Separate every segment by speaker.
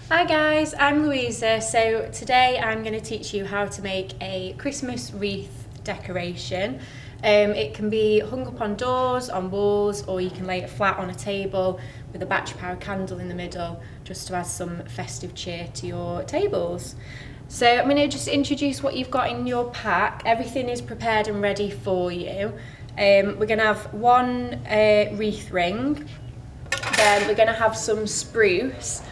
Speaker 1: Hi guys, I'm Louisa. So today I'm going to teach you how to make a Christmas wreath decoration. It can be hung up on doors, on walls, or you can lay it flat on a table with a battery powered candle in the middle just to add some festive cheer to your tables. So I'm going to just introduce what you've got in your pack. Everything is prepared and ready for you. We're going to have one wreath ring, then we're going to have some spruce.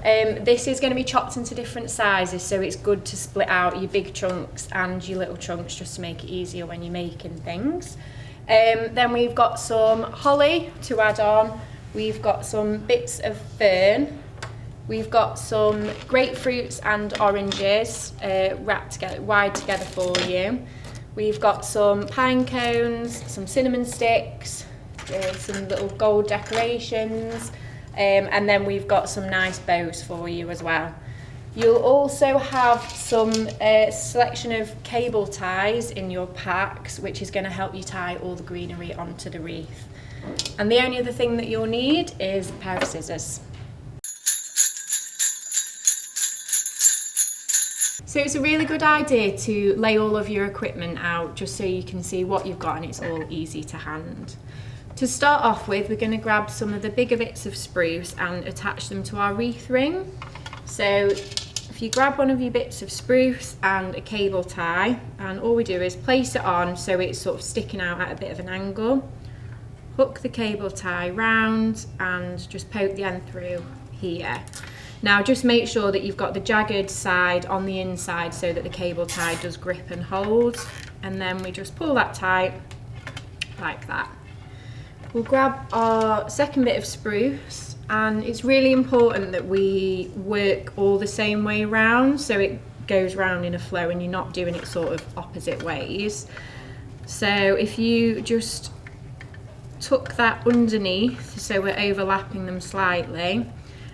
Speaker 1: This is going to be chopped into different sizes, so it's good to split out your big chunks and your little chunks just to make it easier when you're making things. Then we've got some holly to add on, we've got some bits of fern, we've got some grapefruits and oranges wrapped together, wide together for you. We've got some pine cones, some cinnamon sticks, some little gold decorations. And then we've got some nice bows for you as well. You'll also have some selection of cable ties in your packs, which is going to help you tie all the greenery onto the wreath. And the only other thing that you'll need is a pair of scissors. So it's a really good idea to lay all of your equipment out just so you can see what you've got and it's all easy to hand. To start off with, we're going to grab some of the bigger bits of spruce and attach them to our wreath ring. So if you grab one of your bits of spruce and a cable tie, and all we do is place it on so it's sort of sticking out at a bit of an angle, hook the cable tie round and just poke the end through here. Now just make sure that you've got the jagged side on the inside so that the cable tie does grip and hold, and then we just pull that tight like that. We'll grab our second bit of spruce, and it's really important that we work all the same way round so it goes round in a flow and you're not doing it sort of opposite ways. So if you just tuck that underneath so we're overlapping them slightly,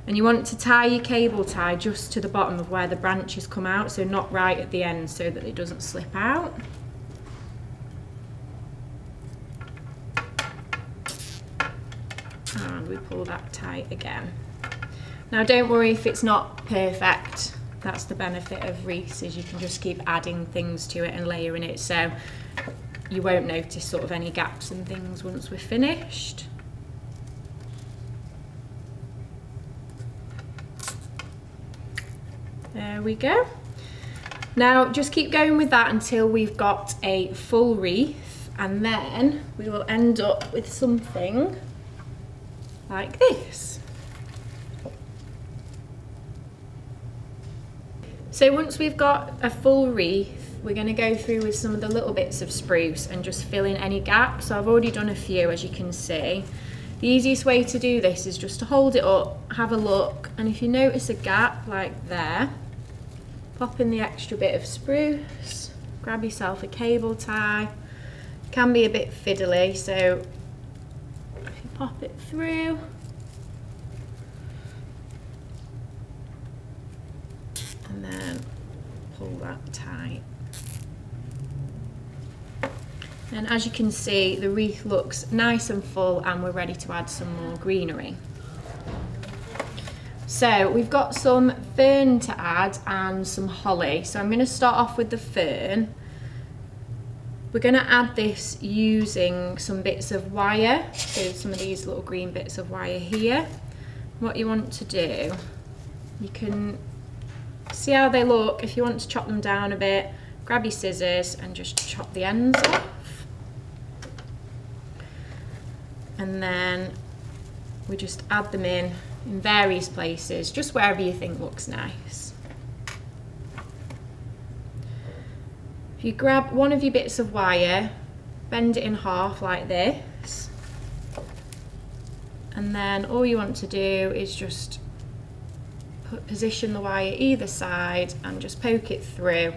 Speaker 1: and you want to tie your cable tie just to the bottom of where the branches come out, so not right at the end so that it doesn't slip out. And we pull that tight again. Now don't worry if it's not perfect, that's the benefit of wreaths, is you can just keep adding things to it and layering it so you won't notice sort of any gaps and things once we're finished. There we go. Now just keep going with that until we've got a full wreath, and then we will end up with something like this. So once we've got a full wreath, we're going to go through with some of the little bits of spruce and just fill in any gaps. So I've already done a few, as you can see. The easiest way to do this is just to hold it up, have a look, and if you notice a gap like there, pop in the extra bit of spruce, grab yourself a cable tie. It can be a bit fiddly, so pop it through, and then pull that tight. And as you can see, the wreath looks nice and full, and we're ready to add some more greenery. So we've got some fern to add and some holly. So I'm going to start off with the fern. We're going to add this using some bits of wire, so some of these little green bits of wire here. What you want to do, you can see how they look. If you want to chop them down a bit, grab your scissors and just chop the ends off. And then we just add them in various places, just wherever you think looks nice. You grab one of your bits of wire, bend it in half like this, and then all you want to do is just position the wire either side and just poke it through.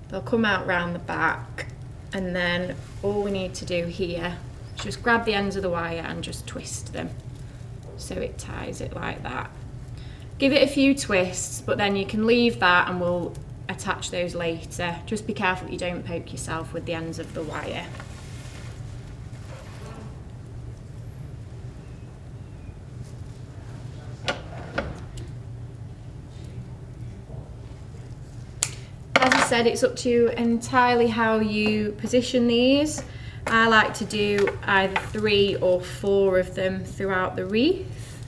Speaker 1: They'll come out round the back, and then all we need to do here is just grab the ends of the wire and just twist them so it ties it like that. Give it a few twists, but then you can leave that and we'll attach those later. Just be careful you don't poke yourself with the ends of the wire. said, it's up to you entirely how you position these. I like to do either 3 or 4 of them throughout the wreath.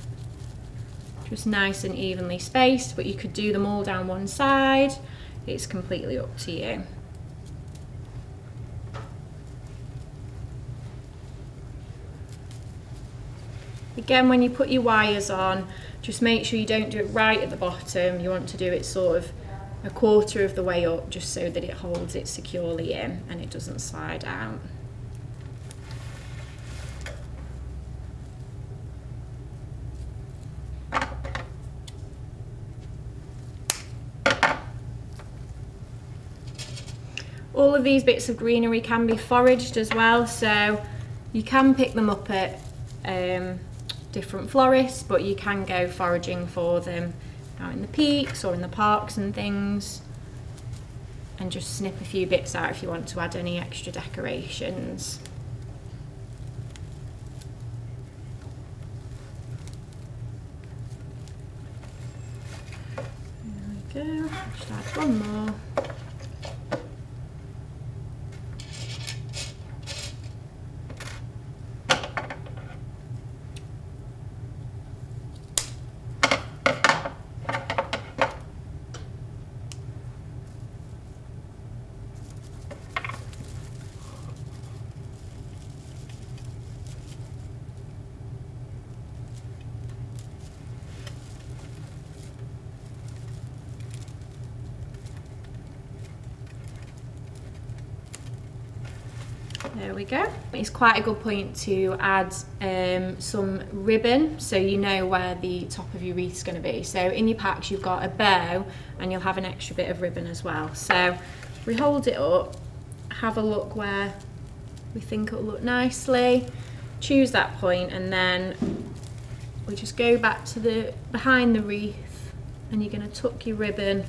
Speaker 1: Just nice and evenly spaced, but you could do them all down one side. It's completely up to you. Again, when you put your wires on, just make sure you don't do it right at the bottom. You want to do it sort of a quarter of the way up, just so that it holds it securely in and it doesn't slide out. All of these bits of greenery can be foraged as well, so you can pick them up at different florists, but you can go foraging for them out in the peaks or in the parks and things, and just snip a few bits out if you want to add any extra decorations. There we go, just add one more. There we go. It's quite a good point to add some ribbon, so you know where the top of your wreath's going to be. So in your packs you've got a bow and you'll have an extra bit of ribbon as well. So we hold it up, have a look where we think it'll look nicely, choose that point, and then we just go back to the behind the wreath, and you're going to tuck your ribbon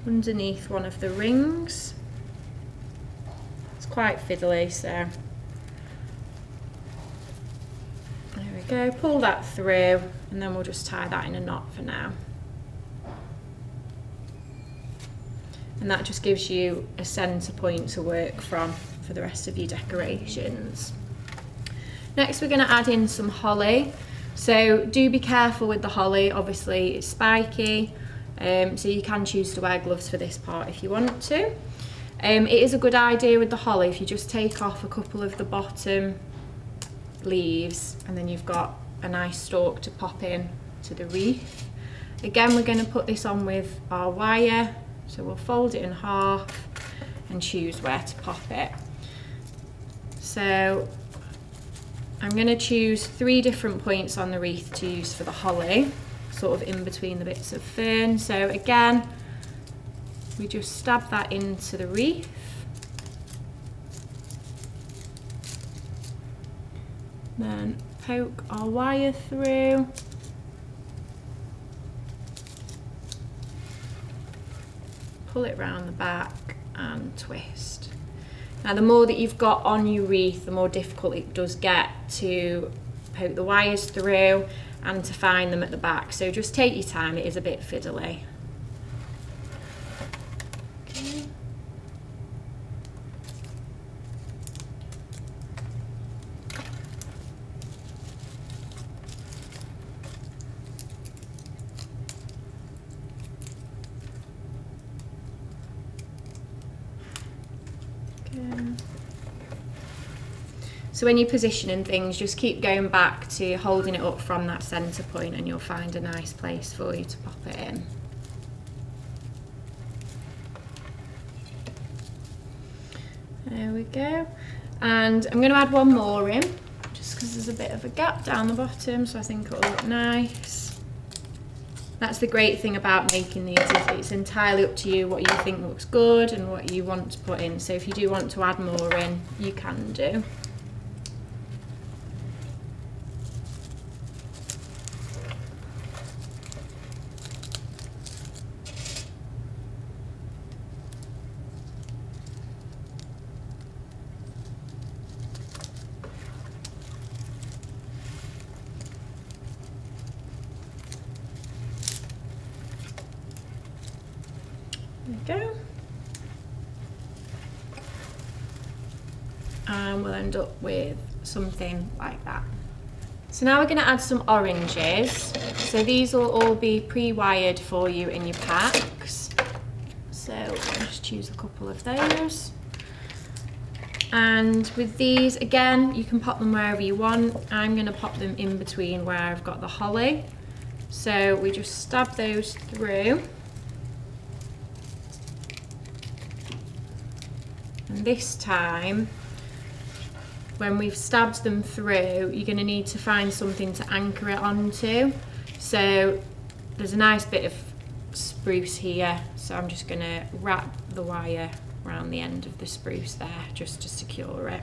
Speaker 1: underneath one of the rings. Quite fiddly, so there we go, pull that through, and then we'll just tie that in a knot for now, and that just gives you a centre point to work from for the rest of your decorations. Next we're going to add in some holly, so do be careful with the holly, obviously it's spiky, so you can choose to wear gloves for this part if you want to. It is a good idea with the holly if you just take off a couple of the bottom leaves, and then you've got a nice stalk to pop in to the wreath. Again, we're going to put this on with our wire, so we'll fold it in half and choose where to pop it. So I'm going to choose 3 different points on the wreath to use for the holly, sort of in between the bits of fern. So again, we just stab that into the wreath, then poke our wire through, pull it round the back and twist. Now the more that you've got on your wreath, the more difficult it does get to poke the wires through and to find them at the back, so just take your time, it is a bit fiddly. So when you're positioning things, just keep going back to holding it up from that centre point, and you'll find a nice place for you to pop it in. There we go. And I'm going to add one more in, just because there's a bit of a gap down the bottom, so I think it'll look nice. That's the great thing about making these, is it's entirely up to you what you think looks good and what you want to put in. So if you do want to add more in, you can do. There we go. and we'll end up with something like that. So now we're going to add some oranges. So these will all be pre-wired for you in your packs. So I'll just choose a couple of those. And with these, again, you can pop them wherever you want. I'm going to pop them in between where I've got the holly. So we just stab those through. And this time, when we've stabbed them through, you're going to need to find something to anchor it onto. So there's a nice bit of spruce here, so I'm just going to wrap the wire around the end of the spruce there just to secure it.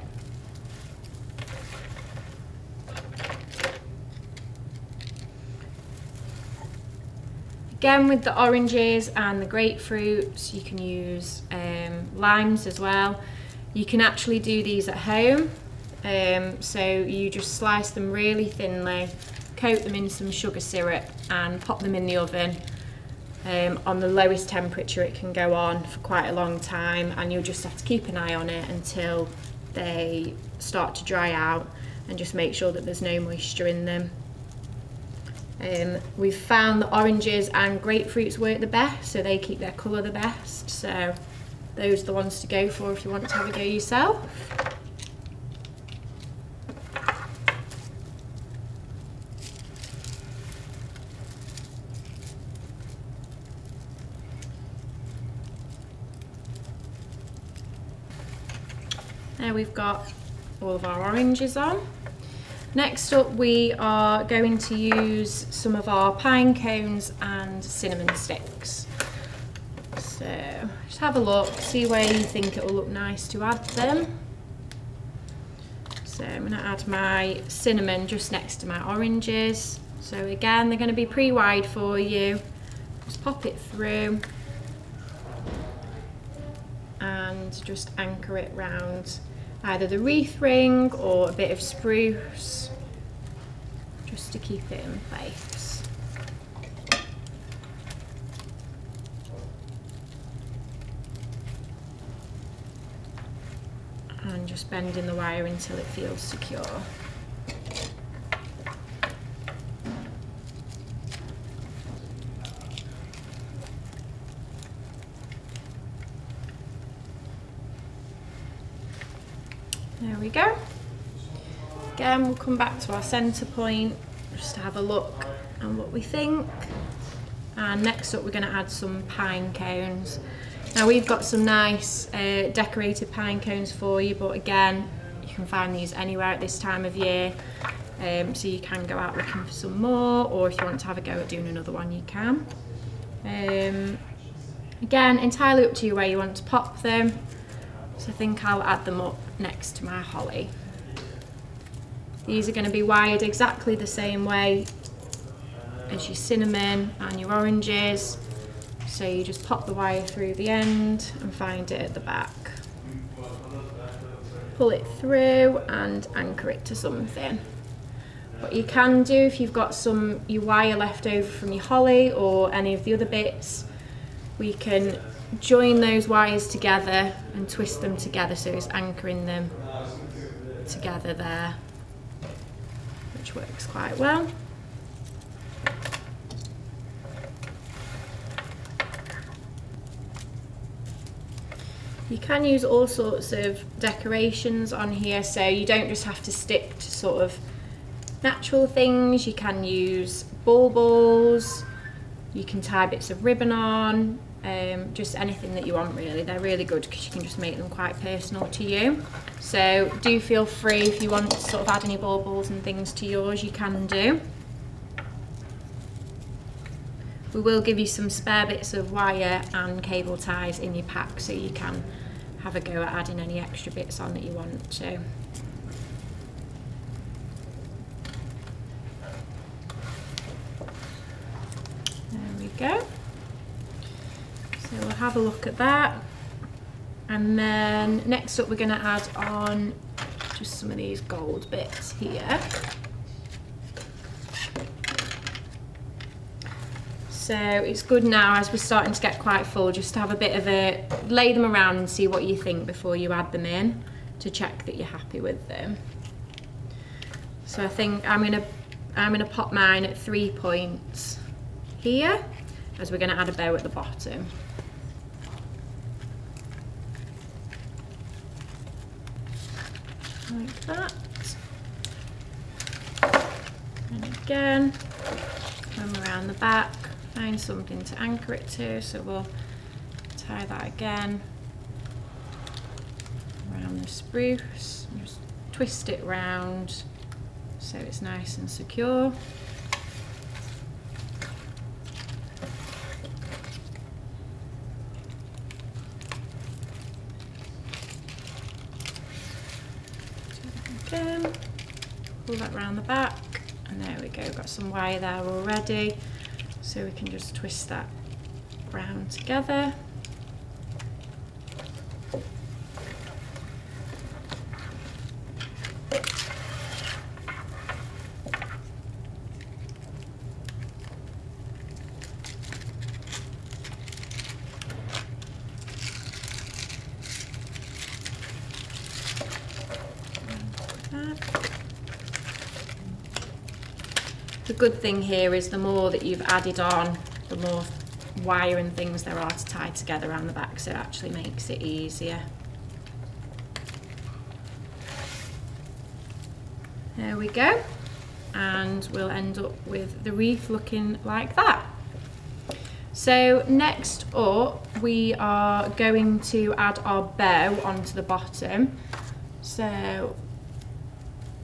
Speaker 1: Again, with the oranges and the grapefruits, you can use limes as well. You can actually do these at home. So you just slice them really thinly, coat them in some sugar syrup and pop them in the oven on the lowest temperature it can go on for quite a long time, and you'll just have to keep an eye on it until they start to dry out and just make sure that there's no moisture in them. We've found that oranges and grapefruits work the best, so they keep their colour the best, so those are the ones to go for if you want to have a go yourself. There we've got all of our oranges on. Next up, we are going to use some of our pine cones and cinnamon sticks. So just have a look, see where you think it will look nice to add them. So I'm going to add my cinnamon just next to my oranges. So again, they're going to be pre-wired for you. Just pop it through and just anchor it round either the wreath ring or a bit of spruce, just to keep it in place. And just bending the wire until it feels secure. There we go. Again, we'll come back to our centre point just to have a look at what we think. And next up, we're going to add some pine cones. Now we've got some nice decorated pine cones for you, but again, you can find these anywhere at this time of year. So you can go out looking for some more, or if you want to have a go at doing another one, you can. Again, entirely up to you where you want to pop them. So I think I'll add them up next to my holly. These are going to be wired exactly the same way as your cinnamon and your oranges. So you just pop the wire through the end and find it at the back. Pull it through and anchor it to something. What you can do, if you've got your wire left over from your holly or any of the other bits, we can join those wires together and twist them together so it's anchoring them together there, which works quite well. You can use all sorts of decorations on here, so you don't just have to stick to sort of natural things. You can use baubles, you can tie bits of ribbon on, just anything that you want really. They're really good because you can just make them quite personal to you. So do feel free, if you want to sort of add any baubles and things to yours, you can do. We will give you some spare bits of wire and cable ties in your pack, so you can have a go at adding any extra bits on that you want to. There we go. So we'll have a look at that. And then next up we're going to add on just some of these gold bits here. So it's good now, as we're starting to get quite full, just to have a bit of a, lay them around and see what you think before you add them in, to check that you're happy with them. So I think I'm gonna pop mine at 3 points here, as we're gonna add a bow at the bottom. Like that. And again, come around the back, find something to anchor it to, so we'll tie that again around the spruce, and just twist it round so it's nice and secure. Again, pull that round the back, and there we go, got some wire there already, so we can just twist that round together. The good thing here is the more that you've added on, the more wire and things there are to tie together around the back, so it actually makes it easier. There we go, and we'll end up with the wreath looking like that. So next up, we are going to add our bow onto the bottom. So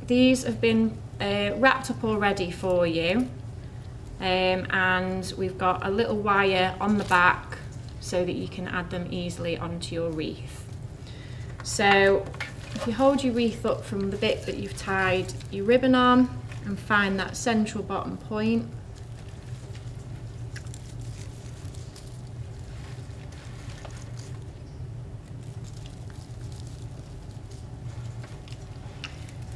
Speaker 1: these have been wrapped up already for you, and we've got a little wire on the back so that you can add them easily onto your wreath. So if you hold your wreath up from the bit that you've tied your ribbon on and find that central bottom point,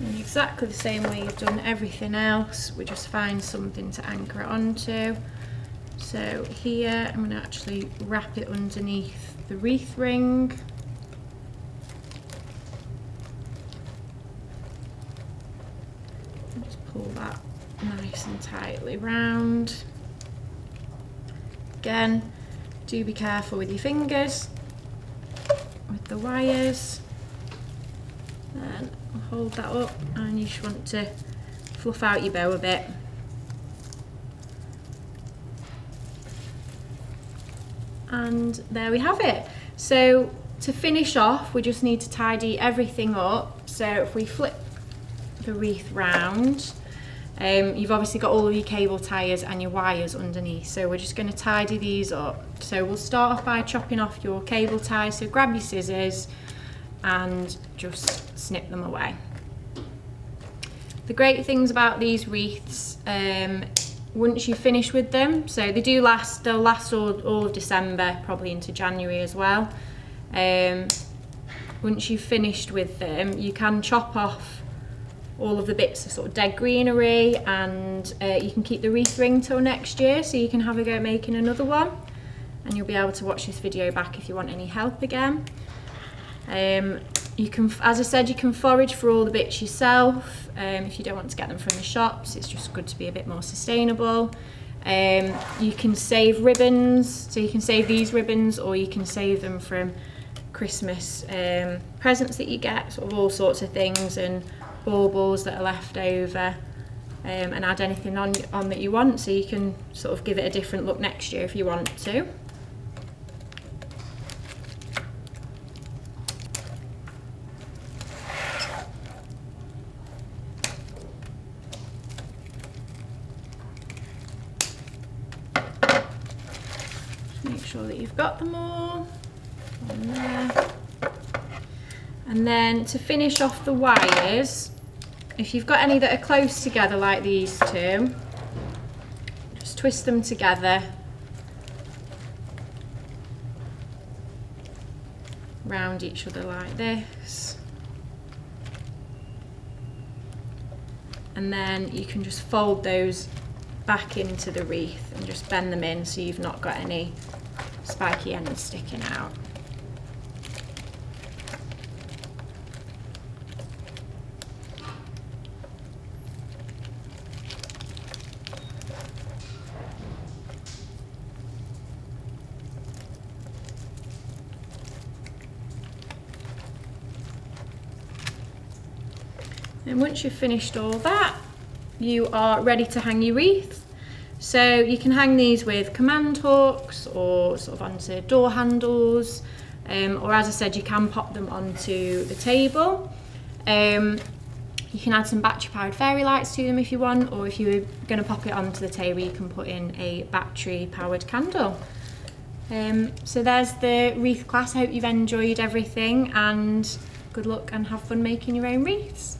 Speaker 1: in exactly the same way you've done everything else, we just find something to anchor it onto. So here I'm going to actually wrap it underneath the wreath ring. And just pull that nice and tightly round. Again, do be careful with your fingers, with the wires. Then hold that up, and you just want to fluff out your bow a bit. And there we have it. So to finish off, we just need to tidy everything up. So if we flip the wreath round, you've obviously got all of your cable ties and your wires underneath, so we're just going to tidy these up. So we'll start off by chopping off your cable ties, so grab your scissors and just snip them away. The great things about these wreaths, once you finish with them, so they'll last all of December, probably into January as well. Once you've finished with them, you can chop off all of the bits of sort of dead greenery, and you can keep the wreath ring till next year, so you can have a go at making another one, and you'll be able to watch this video back if you want any help again. You can, as I said, you can forage for all the bits yourself. If you don't want to get them from the shops, it's just good to be a bit more sustainable. You can save ribbons, so you can save these ribbons, or you can save them from Christmas presents that you get, sort of all sorts of things, and baubles that are left over, and add anything on that you want, so you can sort of give it a different look next year if you want to. Make sure that you've got them all on there. And then to finish off the wires, if you've got any that are close together like these two, just twist them together round each other like this, and then you can just fold those back into the wreath and just bend them in so you've not got any spiky ends sticking out. And once you've finished all that, you are ready to hang your wreath. So you can hang these with command hooks or sort of onto door handles, or as I said, you can pop them onto the table. You can add some battery powered fairy lights to them if you want, or if you're going to pop it onto the table, you can put in a battery powered candle. So there's the wreath class. I hope you've enjoyed everything, and good luck and have fun making your own wreaths.